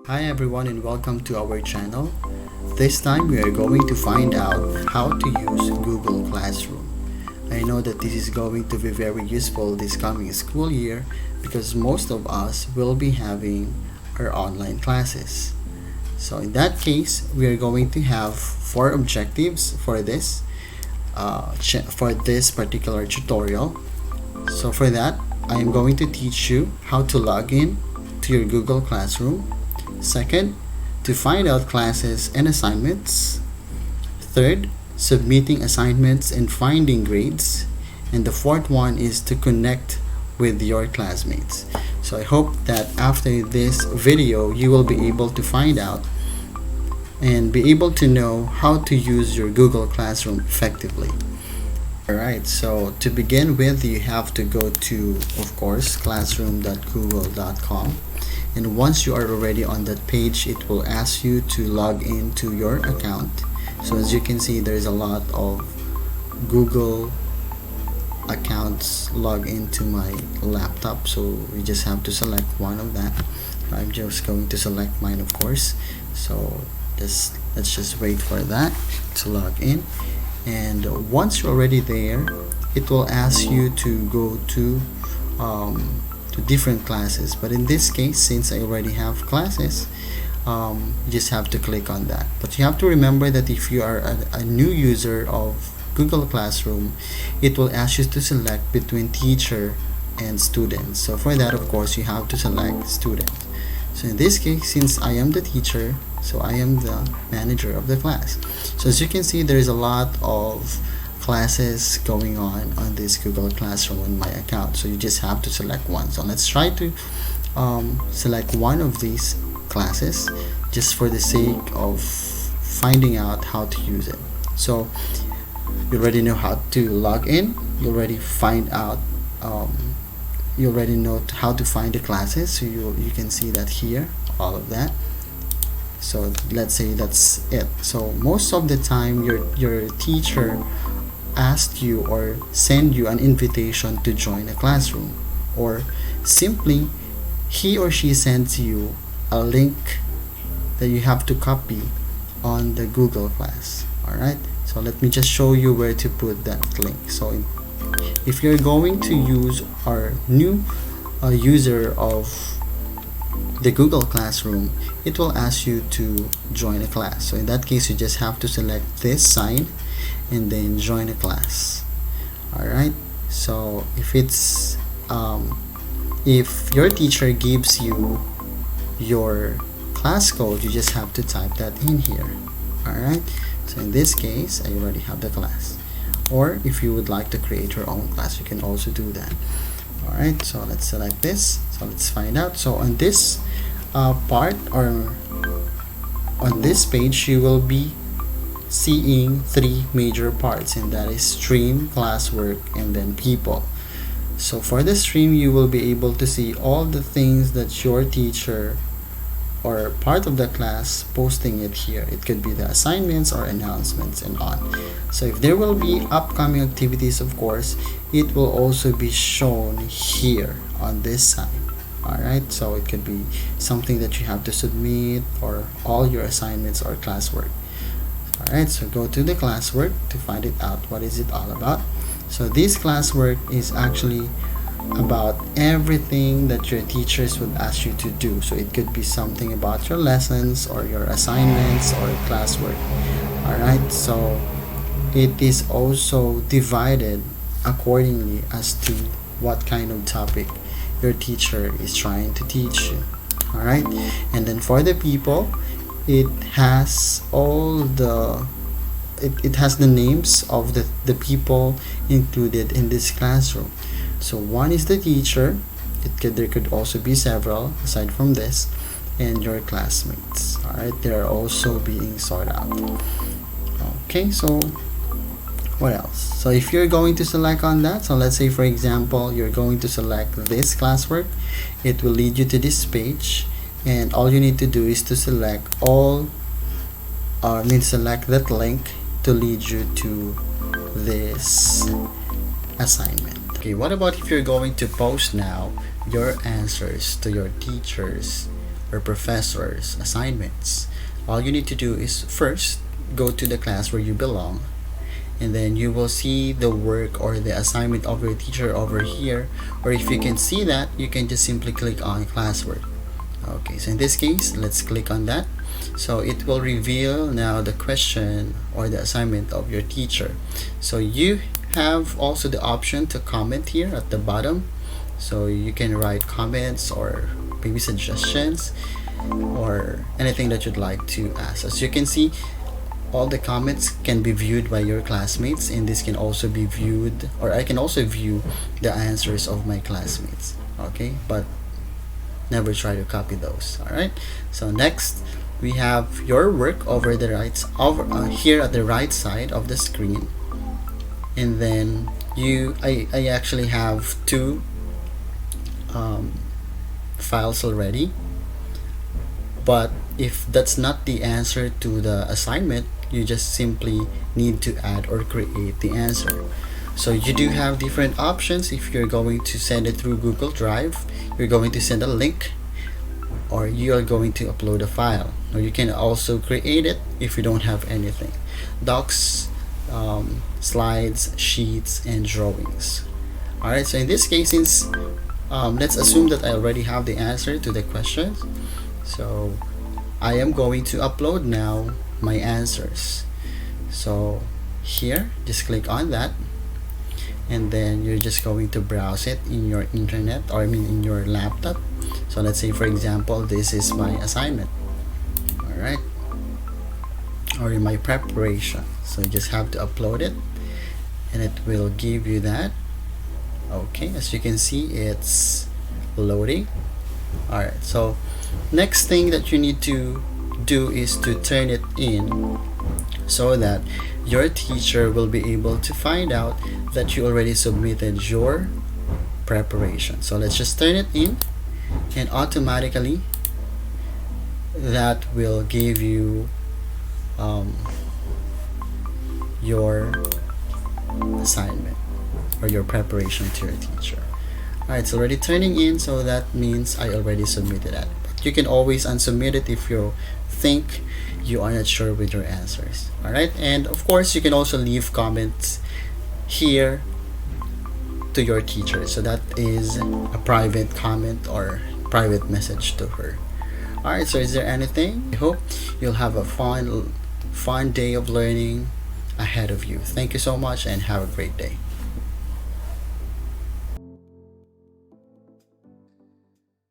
Hi everyone and welcome to our channel. This time we are going to find out how to use Google Classroom. I know that this is going to be very useful this coming school year because most of us will be having our online classes. So in that case, we are going to have 4 objectives for this particular tutorial. So for that, I am going to teach you how to log in to your Google Classroom. Second, to find out classes and assignments. Third, submitting assignments and finding grades. And the fourth one is to connect with your classmates. So I hope that after this video, you will be able to find out and be able to know how to use your Google Classroom effectively. Alright, so to begin with, you have to go to, of course, classroom.google.com. And once you are already on that page, it will ask you to log into your account. So as you can see, there's a lot of Google accounts log into my laptop, so we just have to select one of that. I'm just going to select mine, of course. So let's just wait for that to log in. And once you're already there, it will ask you to go to different classes, but in this case, since I already have classes, you just have to click on that. But you have to remember that if you are a new user of Google Classroom, it will ask you to select between teacher and student. So for that, of course, you have to select student. So in this case, since I am the teacher, so I am the manager of the class. So as you can see, there is a lot of classes going on this Google Classroom on my account, so you just have to select one. So let's try to select one of these classes just for the sake of finding out how to use it. So you already know how to log in, you already know how to find the classes, so you can see that here, all of that. So let's say that's it. So most of the time your teacher asked you or send you an invitation to join a classroom, or simply he or she sends you a link that you have to copy on the Google Class. Alright, so let me just show you where to put that link. So if you're going to use our new user of the Google Classroom, it will ask you to join a class. So in that case, you just have to select this sign and then join a class. Alright, so if it's if your teacher gives you your class code, you just have to type that in here. Alright, so in this case, I already have the class, or if you would like to create your own class, you can also do that. Alright, so let's select this. So let's find out. So on this part, or on this page, you will be seeing 3 major parts, and that is stream, classwork, and then people. So for the stream, you will be able to see all the things that your teacher or part of the class posting it here. It could be the assignments or announcements and on. So if there will be upcoming activities, of course, it will also be shown here on this side. Alright, so it could be something that you have to submit, or all your assignments or classwork. Alright, so go to the classwork to find it out what is it all about. So this classwork is actually about everything that your teachers would ask you to do. So it could be something about your lessons or your assignments or classwork. Alright, so it is also divided accordingly as to what kind of topic your teacher is trying to teach you. Alright, and then for the people, it has all it has the names of the people included in this classroom. So one is the teacher. There could also be several aside from this, and your classmates. Alright, they are also being sorted out. Okay, so what else? So if you're going to select on that, so let's say for example you're going to select this classwork, it will lead you to this page, and all you need to do is to select select that link to lead you to this assignment. Okay, what about if you're going to post now your answers to your teacher's or professor's assignments, all you need to do is first go to the class where you belong, and then you will see the work or the assignment of your teacher over here, or if you can see that, you can just simply click on Classwork. Okay, so in this case, let's click on that. So it will reveal now the question or the assignment of your teacher. So you have also the option to comment here at the bottom, so you can write comments or maybe suggestions or anything that you'd like to ask. As you can see, all the comments can be viewed by your classmates, and this can also be viewed, or I can also view the answers of my classmates. Okay, but never try to copy those. All right, so next we have your work over the right here at the right side of the screen, and then I actually have two files already, but if that's not the answer to the assignment, you just simply need to add or create the answer. So you do have different options. If you're going to send it through Google Drive, you're going to send a link, or you are going to upload a file, or you can also create it if you don't have anything: docs, slides, sheets, and drawings. Alright, so in this case, since let's assume that I already have the answer to the questions, so I am going to upload now my answers. So here, just click on that, and then you're just going to browse it in your internet, or I mean in your laptop. So let's say, for example, this is my assignment, all right, or in my preparation. So you just have to upload it, and it will give you that. Okay, as you can see, it's loading. All right, so next thing that you need to do is to turn it in, so that your teacher will be able to find out that you already submitted your preparation. So let's just turn it in, and automatically that will give you your assignment or your preparation to your teacher. Alright, it's already turning in, so that means I already submitted that. But you can always unsubmit it if you think you are not sure with your answers. Alright, and of course you can also leave comments here to your teacher, so that is a private comment or private message to her. Alright, so is there anything? I hope you'll have a fun day of learning ahead of you. Thank you so much, and have a great day.